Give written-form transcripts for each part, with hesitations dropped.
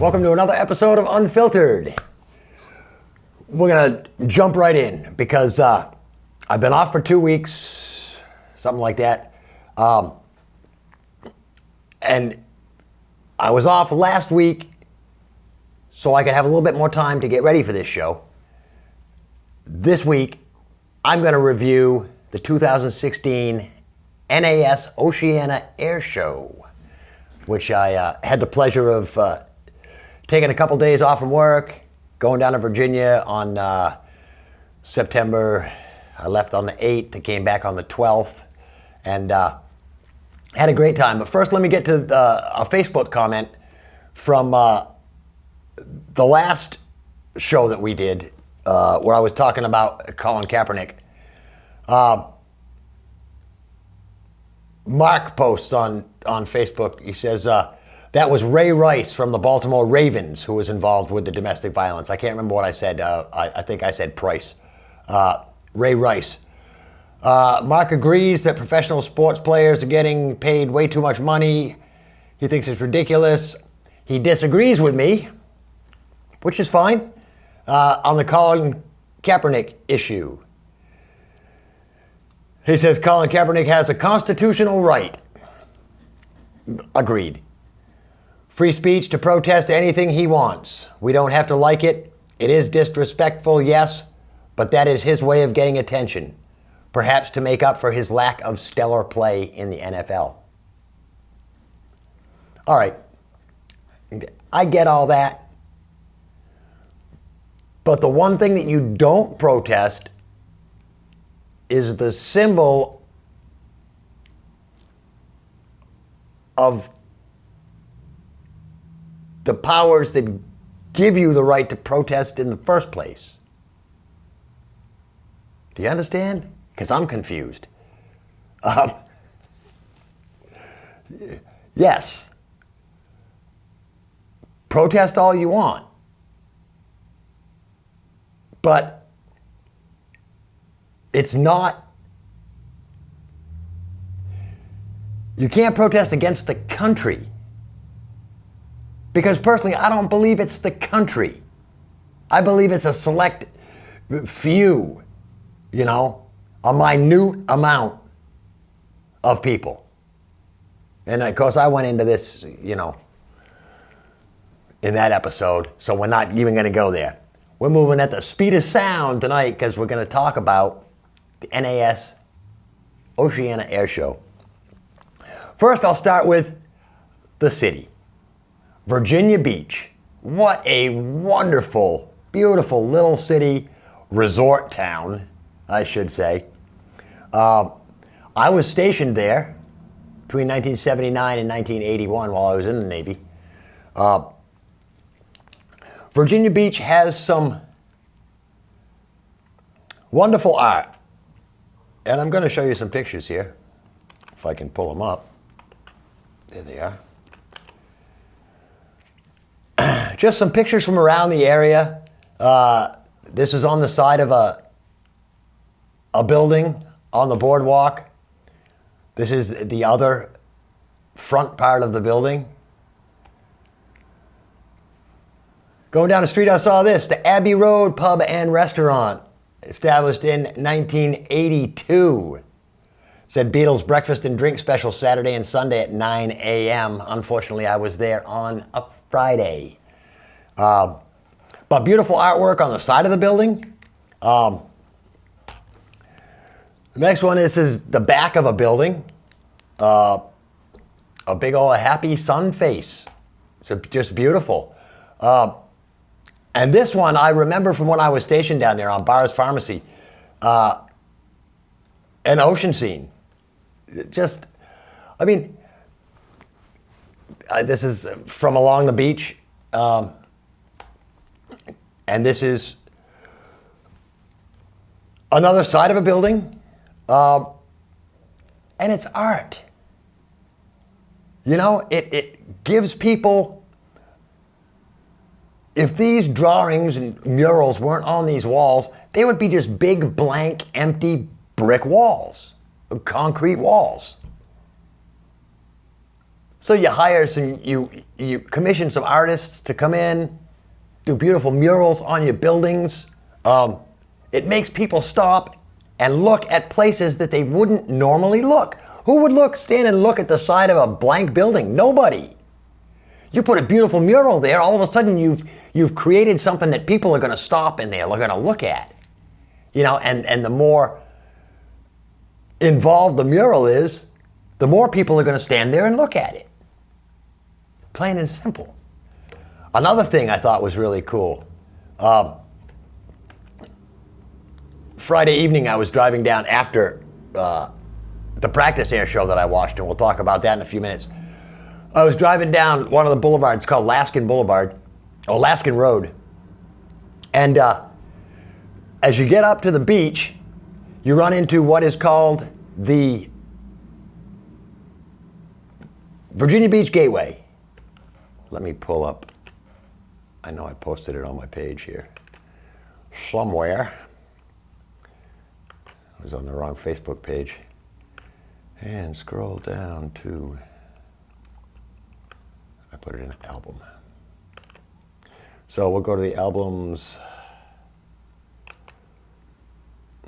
Welcome to another episode of Unfiltered. We're going to jump right in because I've been off for 2 weeks, something like that. And I was off last week so I could have a little bit more time to get ready for this show. This week, I'm going to review the 2016 NAS Oceana Airshow, which I had the pleasure of taking a couple days off from work, going down to Virginia on September. I left on the 8th, I came back on the 12th, and had a great time. But first, let me get to a Facebook comment from the last show that we did, where I was talking about Colin Kaepernick. Mark posts on Facebook, he says, that was Ray Rice from the Baltimore Ravens who was involved with the domestic violence. I can't remember what I said. I think I said Price. Ray Rice. Mark agrees that professional sports players are getting paid way too much money. He thinks it's ridiculous. He disagrees with me, which is fine, on the Colin Kaepernick issue. He says Colin Kaepernick has a constitutional right. Agreed. Free speech to protest anything he wants. We don't have to like it. It is disrespectful, yes, but that is his way of getting attention, perhaps to make up for his lack of stellar play in the NFL. All right, I get all that, but the one thing that you don't protest is the symbol of the powers that give you the right to protest in the first place. Do you understand? Because I'm confused. Yes. Protest all you want. But it's not, you can't protest against the country. Because personally, I don't believe it's the country. I believe it's a select few, a minute amount of people. And of course, I went into this, in that episode, so we're not even going to go there. We're moving at the speed of sound tonight because we're going to talk about the NAS Oceana Airshow. First, I'll start with the city. Virginia Beach. What a wonderful, beautiful little city, resort town, I should say. I was stationed there between 1979 and 1981 while I was in the Navy. Virginia Beach has some wonderful art. And I'm going to show you some pictures here, if I can pull them up. There they are. Just some pictures from around the area. This is on the side of a building on the boardwalk. This is the other front part of the building. Going down the street, I saw this, the Abbey Road Pub and Restaurant, established in 1982. Said Beatles breakfast and drink special Saturday and Sunday at 9 a.m. Unfortunately, I was there on a Friday. But beautiful artwork on the side of the building. The next one is the back of a building. A big old happy sun face. It's just beautiful. And this one I remember from when I was stationed down there on Barr's Pharmacy. An ocean scene. This is from along the beach. And this is another side of a building. And it's art. It gives people, if these drawings and murals weren't on these walls, they would be just big, blank, empty brick walls, concrete walls. So you hire you commission some artists to come in, do beautiful murals on your buildings. It makes people stop and look at places that they wouldn't normally look. Who would stand and look at the side of a blank building? Nobody. You put a beautiful mural there, all of a sudden you've created something that people are going to stop and they're going to look at. And the more involved the mural is, the more people are going to stand there and look at it. Plain and simple. Another thing I thought was really cool. Friday evening I was driving down after the practice air show that I watched, and we'll talk about that in a few minutes. I was driving down one of the boulevards called Laskin Boulevard, or Laskin Road. And as you get up to the beach, you run into what is called the Virginia Beach Gateway. Let me pull up. I know I posted it on my page here. Somewhere. I was on the wrong Facebook page. And scroll down to, I put it in an album. So we'll go to the albums.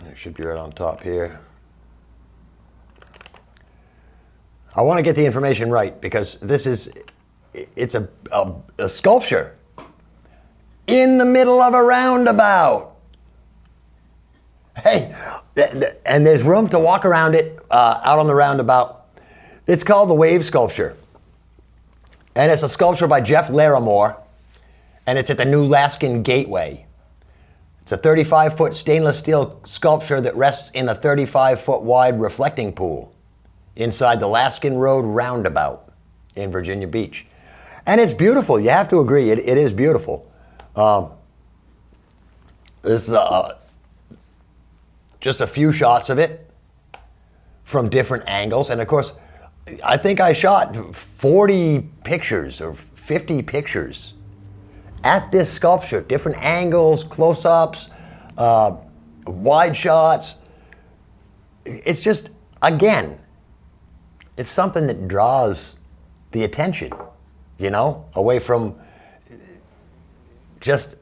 It should be right on top here. I want to get the information right because it's a sculpture in the middle of a roundabout. Hey, and there's room to walk around it out on the roundabout. It's called the Wave Sculpture. And it's a sculpture by Jeff Larimore, and it's at the new Laskin Gateway. It's a 35-foot stainless steel sculpture that rests in a 35-foot wide reflecting pool inside the Laskin Road roundabout in Virginia Beach. And it's beautiful. You have to agree, it is beautiful. This is just a few shots of it from different angles. And of course, I think I shot 40 pictures or 50 pictures at this sculpture, different angles, close-ups, wide shots. It's just, again, it's something that draws the attention, away from just,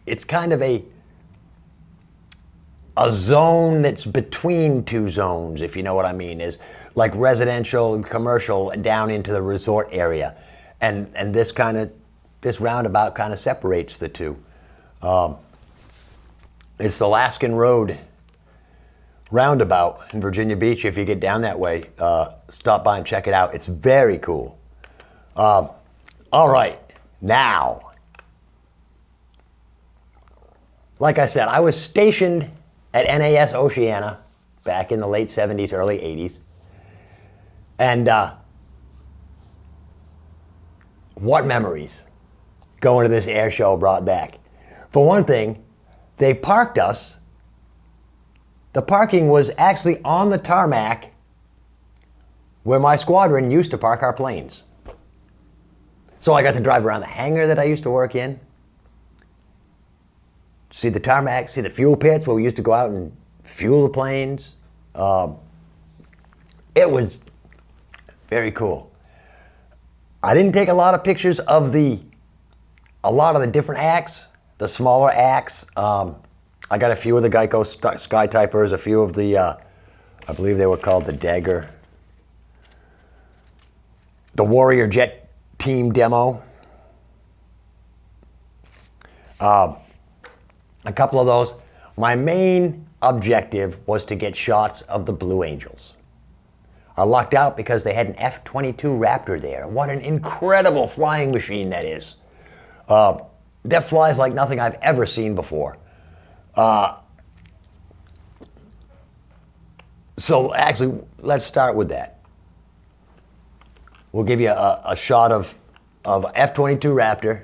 it's kind of a zone that's between two zones, if you know what I mean, is like residential and commercial down into the resort area. And this roundabout kind of separates the two. It's the Laskin Road roundabout in Virginia Beach. If you get down that way, stop by and check it out. It's very cool. All right, now, like I said, I was stationed at NAS Oceana back in the late 70s, early 80s. And what memories going to this air show brought back. For one thing, they parked us. The parking was actually on the tarmac where my squadron used to park our planes. So I got to drive around the hangar that I used to work in, see the tarmac, see the fuel pits where we used to go out and fuel the planes. It was very cool. I didn't take a lot of pictures of a lot of the different acts, the smaller acts. I got a few of the Geico Sky Typers, a few of the, I believe they were called the Dagger, the Warrior Jet Team demo. A couple of those. My main objective was to get shots of the Blue Angels. I lucked out because they had an F-22 Raptor there. What an incredible flying machine that is. That flies like nothing I've ever seen before. So actually, let's start with that. We'll give you a shot of F-22 Raptor.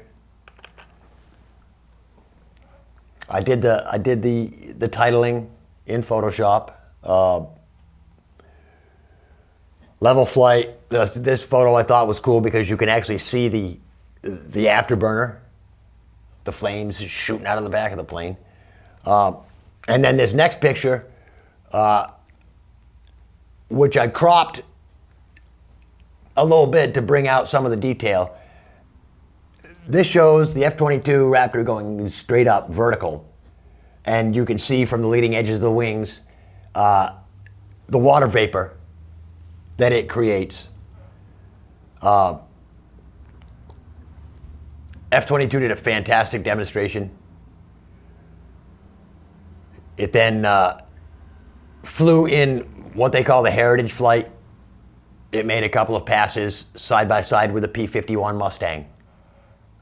I did the titling in Photoshop. Level flight. This photo I thought was cool because you can actually see the afterburner, the flames shooting out of the back of the plane. And then this next picture, which I cropped a little bit to bring out some of the detail. This shows the F-22 Raptor going straight up vertical. And you can see from the leading edges of the wings the water vapor that it creates. F-22 did a fantastic demonstration. It then flew in what they call the heritage flight. It made a couple of passes side by side with a P-51 Mustang,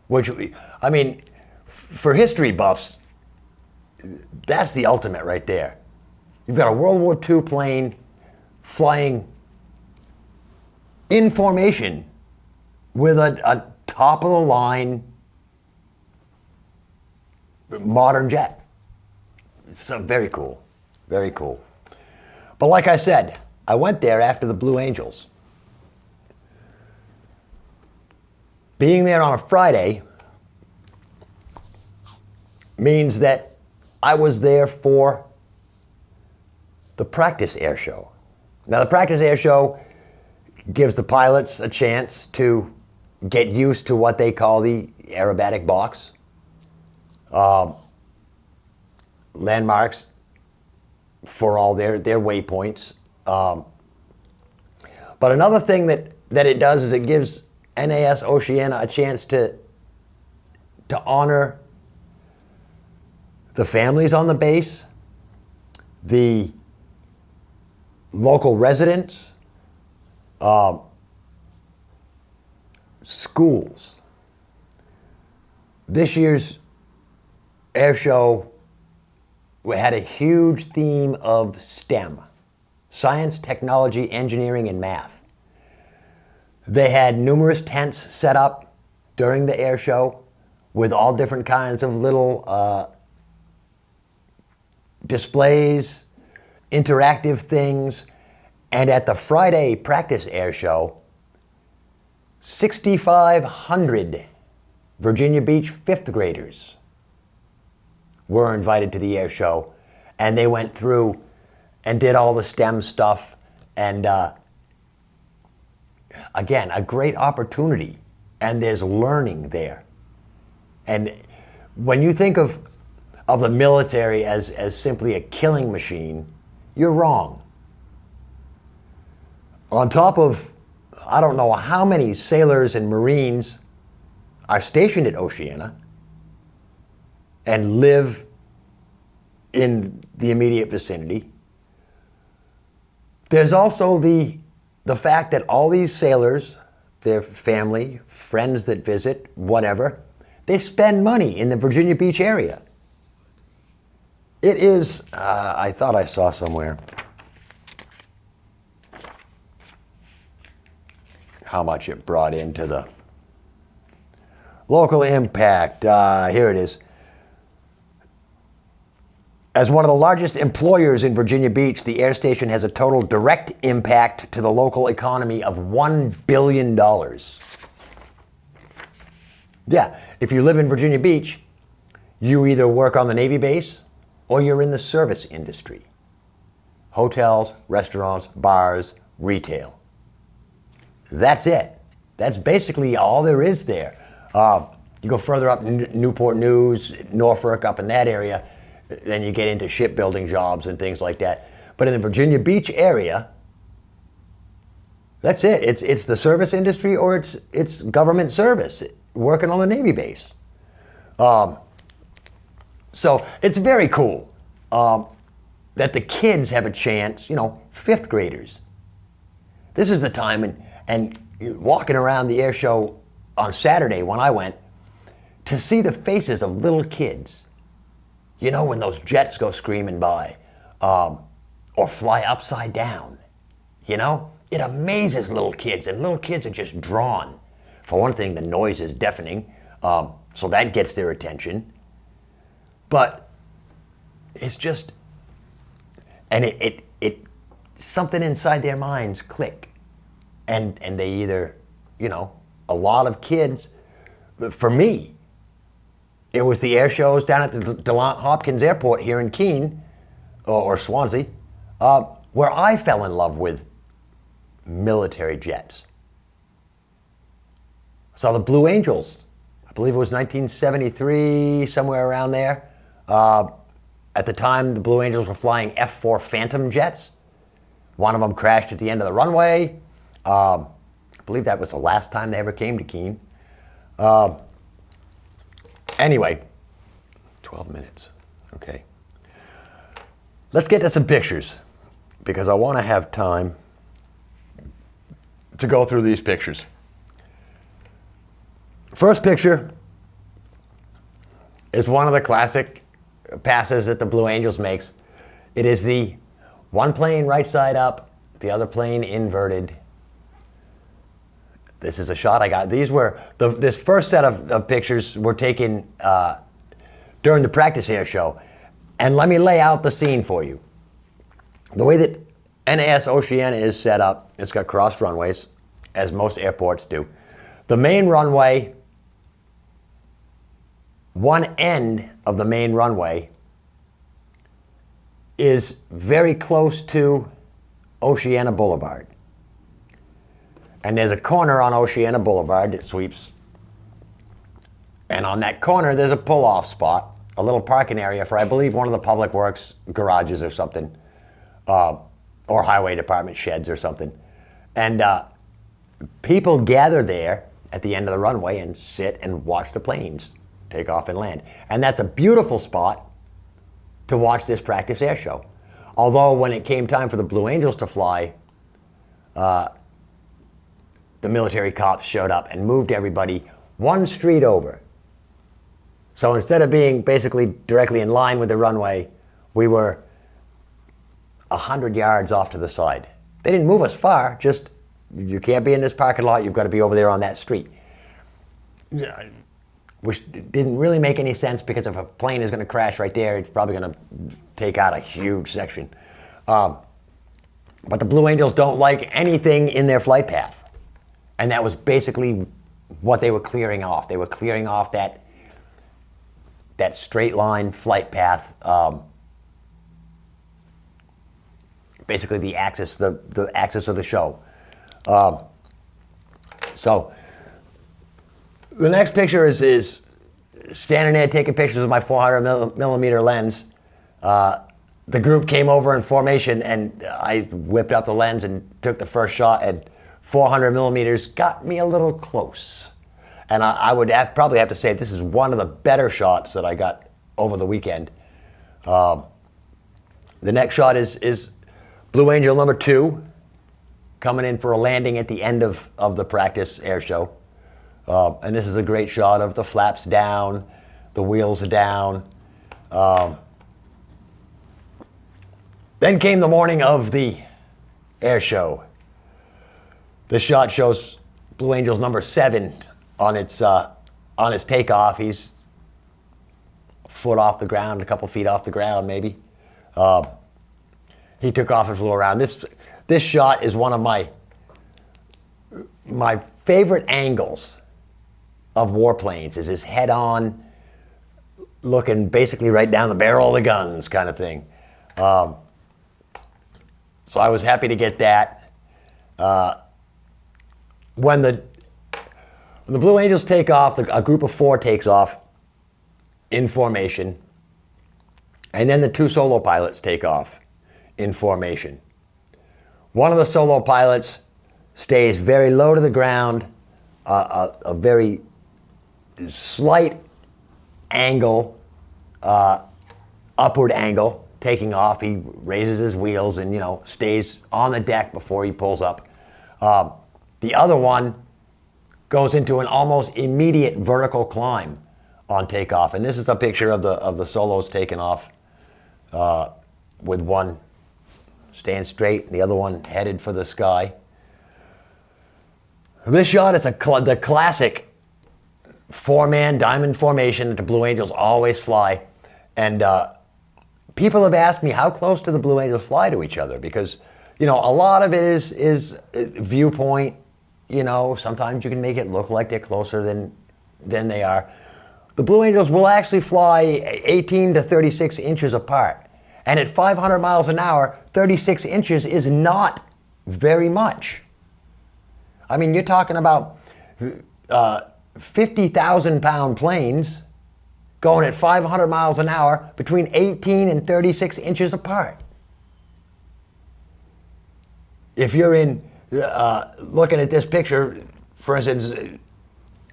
which, I mean, for history buffs, that's the ultimate right there. You've got a World War II plane flying in formation with a top-of-the-line modern jet. It's very cool, very cool. But like I said, I went there after the Blue Angels. Being there on a Friday means that I was there for the practice air show. Now, the practice air show gives the pilots a chance to get used to what they call the aerobatic box. Landmarks for all their waypoints. But another thing that it does is it gives NAS Oceana a chance to honor the families on the base, the local residents, schools. This year's air show had a huge theme of STEM, science, technology, engineering, and math. They had numerous tents set up during the air show with all different kinds of little displays, interactive things, and at the Friday practice air show, 6,500 Virginia Beach fifth graders were invited to the air show, and they went through and did all the STEM stuff, and again, a great opportunity, and there's learning there. And when you think of the military as simply a killing machine, you're wrong. On top of, I don't know how many sailors and Marines are stationed at Oceana and live in the immediate vicinity, there's also the fact that all these sailors, their family, friends that visit, whatever, they spend money in the Virginia Beach area. It is, I thought I saw somewhere how much it brought into the local impact. Here it is. As one of the largest employers in Virginia Beach, the air station has a total direct impact to the local economy of $1 billion. Yeah, if you live in Virginia Beach, you either work on the Navy base or you're in the service industry. Hotels, restaurants, bars, retail. That's it. That's basically all there is there. You go further up Newport News, Norfolk, up in that area, then you get into shipbuilding jobs and things like that. But in the Virginia Beach area, that's it. It's the service industry or it's government service, working on the Navy base. So it's very cool that the kids have a chance, fifth graders. This is the time, and walking around the air show on Saturday when I went, to see the faces of little kids. When those jets go screaming by, or fly upside down, it amazes little kids, and little kids are just drawn. For one thing, the noise is deafening, so that gets their attention. But it's just, and it something inside their minds click, and they either, a lot of kids, for me, it was the air shows down at the DeLaunt Hopkins Airport here in Keene, or Swansea, where I fell in love with military jets. saw the Blue Angels. I believe it was 1973, somewhere around there. At the time, the Blue Angels were flying F-4 Phantom jets. One of them crashed at the end of the runway. I believe that was the last time they ever came to Keene. Anyway, 12 minutes. Okay. Let's get to some pictures because I want to have time to go through these pictures. First picture is one of the classic passes that the Blue Angels makes. It is the one plane right side up, the other plane inverted. This is a shot I got. These were, this first set of pictures were taken during the practice air show. And let me lay out the scene for you. The way that NAS Oceana is set up, it's got crossed runways, as most airports do. The main runway, one end of the main runway is very close to Oceana Boulevard. And there's a corner on Oceana Boulevard that sweeps. And on that corner, there's a pull-off spot, a little parking area for, I believe, one of the public works garages or something, or highway department sheds or something. And people gather there at the end of the runway and sit and watch the planes take off and land. And that's a beautiful spot to watch this practice air show. Although when it came time for the Blue Angels to fly, the military cops showed up and moved everybody one street over. So instead of being basically directly in line with the runway, we were 100 yards off to the side. They didn't move us far, just you can't be in this parking lot, you've got to be over there on that street. Which didn't really make any sense because if a plane is going to crash right there, it's probably going to take out a huge section. But the Blue Angels don't like anything in their flight path. And that was basically what they were clearing off. They were clearing off that straight line flight path, basically the axis of the show. So the next picture is standing there taking pictures with my 400 millimeter lens. The group came over in formation and I whipped up the lens and took the first shot, and 400 millimeters got me a little close. And I would probably have to say this is one of the better shots that I got over the weekend. The next shot is Blue Angel number 2 coming in for a landing at the end of the practice air show. And this is a great shot of the flaps down, the wheels are down. Then came the morning of the air show. This shot shows Blue Angels number 7 on its takeoff. He's a foot off the ground, a couple feet off the ground maybe. He took off and flew around. This shot is one of my favorite angles of warplanes, is his head-on, looking basically right down the barrel of the guns kind of thing. So I was happy to get that. When the Blue Angels take off, a group of 4 takes off in formation, and then the 2 solo pilots take off in formation. One of the solo pilots stays very low to the ground, a very slight angle, upward angle, taking off. He raises his wheels and, stays on the deck before he pulls up. The other one goes into an almost immediate vertical climb on takeoff. And this is a picture of the solos taking off with one staying straight and the other one headed for the sky. This shot is the classic 4-man diamond formation that the Blue Angels always fly. And people have asked me how close do the Blue Angels fly to each other, because a lot of it is viewpoint. Sometimes you can make it look like they're closer than they are. The Blue Angels will actually fly 18 to 36 inches apart. And at 500 miles an hour, 36 inches is not very much. I mean, you're talking about 50,000-pound planes going at 500 miles an hour between 18 and 36 inches apart. If you're in, looking at this picture, for instance,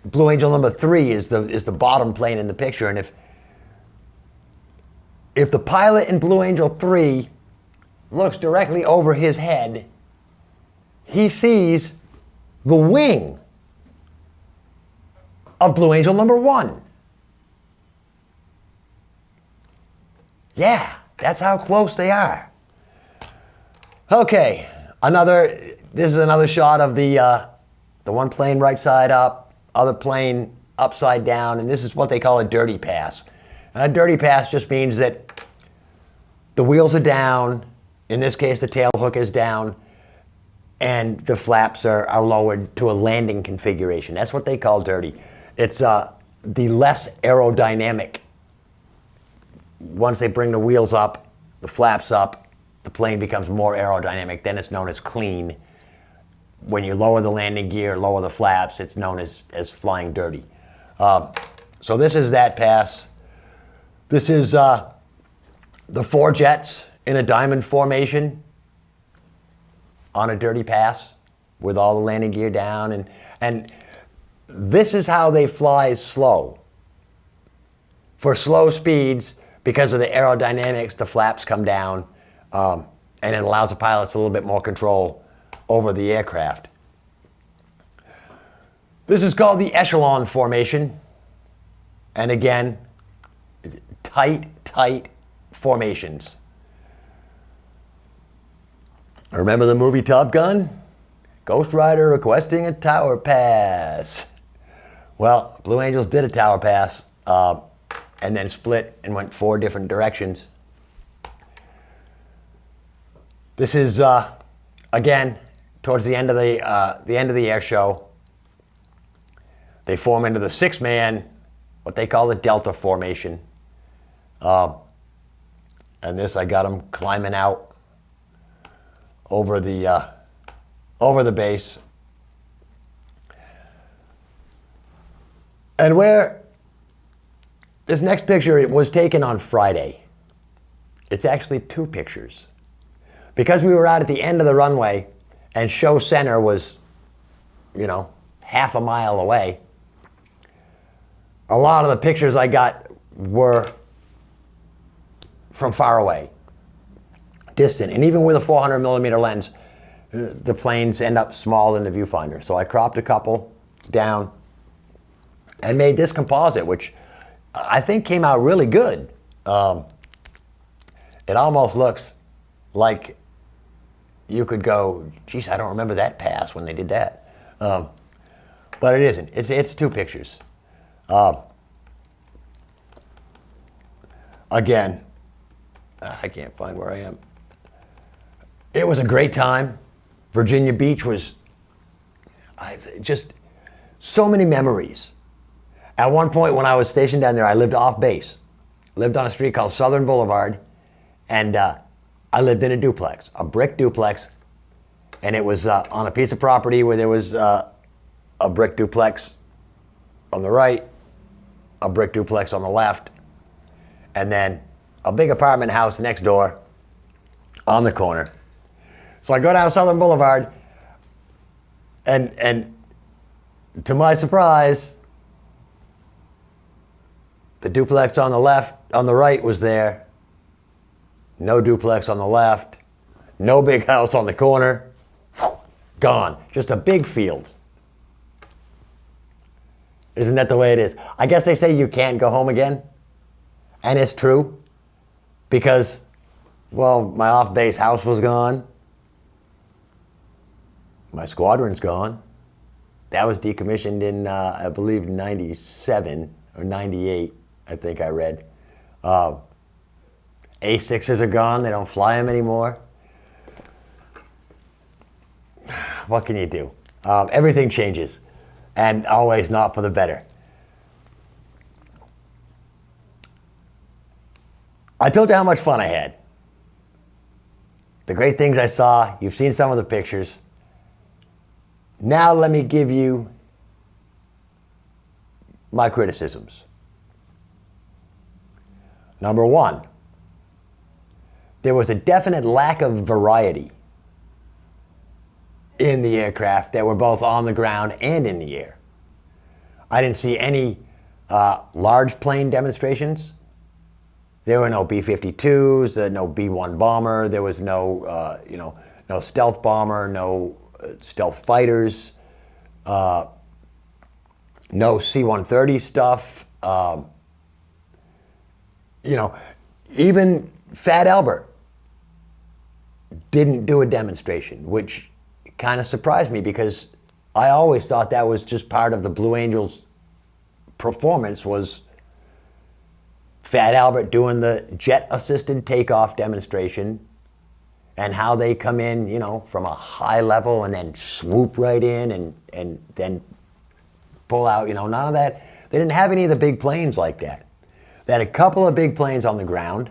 Blue Angel number 3 is the bottom plane in the picture, and if the pilot in Blue Angel 3 looks directly over his head, he sees the wing of Blue Angel number 1. Yeah, that's how close they are. Okay, this is another shot of the one plane right side up, other plane upside down, and this is what they call a dirty pass. And a dirty pass just means that the wheels are down, in this case the tail hook is down, and the flaps are lowered to a landing configuration. That's what they call dirty. It's the less aerodynamic. Once they bring the wheels up, the flaps up, the plane becomes more aerodynamic. Then it's known as clean. When you lower the landing gear, lower the flaps, it's known as flying dirty. So this is that pass. This is the 4 jets in a diamond formation on a dirty pass with all the landing gear down. And this is how they fly slow. For slow speeds, because of the aerodynamics, the flaps come down, and it allows the pilots a little bit more control over the aircraft. This is called the echelon formation. And again, tight formations. Remember the movie Top Gun? Ghost Rider requesting a tower pass. Well, Blue Angels did a tower pass, and then split and went 4 different directions. This is again towards the end of the air show. They form into the 6-man, what they call the Delta formation. And this, I got them climbing out over the base. And where this next picture, it was taken on Friday. It's actually 2 pictures. Because we were out at the end of the runway and show center was, half a mile away, a lot of the pictures I got were from far away, distant. And even with a 400 millimeter lens, the planes end up small in the viewfinder. So I cropped a couple down and made this composite, which I think came out really good. It almost looks like you could go, geez, I don't remember that pass when they did that. But it isn't. It's 2 pictures. Again, I can't find where I am. It was a great time. Virginia Beach was just so many memories. At one point when I was stationed down there, I lived off base. Lived on a street called Southern Boulevard, and I lived in a duplex, a brick duplex, and it was on a piece of property where there was a brick duplex on the right, a brick duplex on the left, and then a big apartment house next door on the corner. So I go down Southern Boulevard, and to my surprise, the duplex on the right was there. No duplex on the left. No big house on the corner. Gone. Just a big field. Isn't that the way it is? I guess they say you can't go home again. And it's true. Because, well, my off-base house was gone. My squadron's gone. That was decommissioned in, I believe, 97 or 98, I think I read. A6s are gone. They don't fly them anymore. What can you do? Everything changes, and always not for the better. I told you how much fun I had. The great things I saw. You've seen some of the pictures. Now let me give you my criticisms. Number one, there was a definite lack of variety in the aircraft that were both on the ground and in the air. I didn't see any large plane demonstrations. There were no B-52s, no B-1 bomber. There was no, no stealth bomber, no stealth fighters, no C-130 stuff. Even Fat Albert didn't do a demonstration, which kind of surprised me because I always thought that was just part of the Blue Angels' performance, was Fat Albert doing the jet-assisted takeoff demonstration and how they come in, from a high level and then swoop right in and then pull out, none of that. They didn't have any of the big planes like that. They had a couple of big planes on the ground.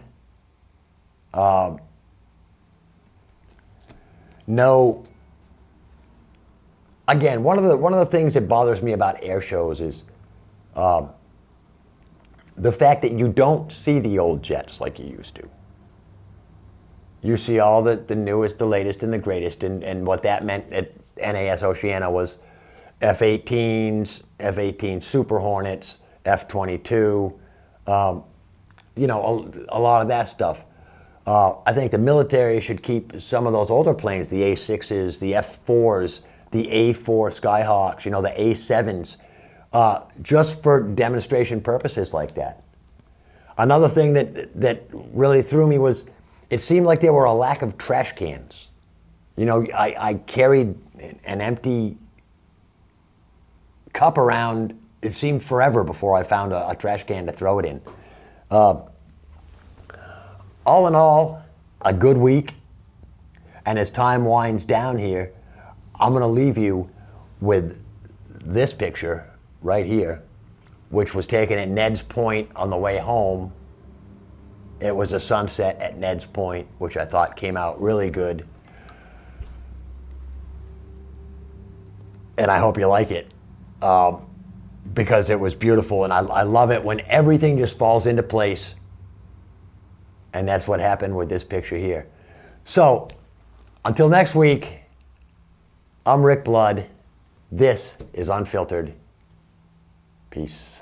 Again, one of the things that bothers me about air shows is the fact that you don't see the old jets like you used to. You see all the newest, the latest, and the greatest, and what that meant at NAS Oceana was F-18s, F-18 Super Hornets, F-22, a lot of that stuff. I think the military should keep some of those older planes, the A-6s, the F-4s, the A-4 Skyhawks, the A-7s, just for demonstration purposes like that. Another thing that really threw me was it seemed like there were a lack of trash cans. I carried an empty cup around. It seemed forever before I found a trash can to throw it in. All in all, a good week. And as time winds down here, I'm going to leave you with this picture right here, which was taken at Ned's Point on the way home. It was a sunset at Ned's Point, which I thought came out really good. And I hope you like it, because it was beautiful. And I love it when everything just falls into place. And that's what happened with this picture here. So, until next week, I'm Rick Blood. This is Unfiltered. Peace.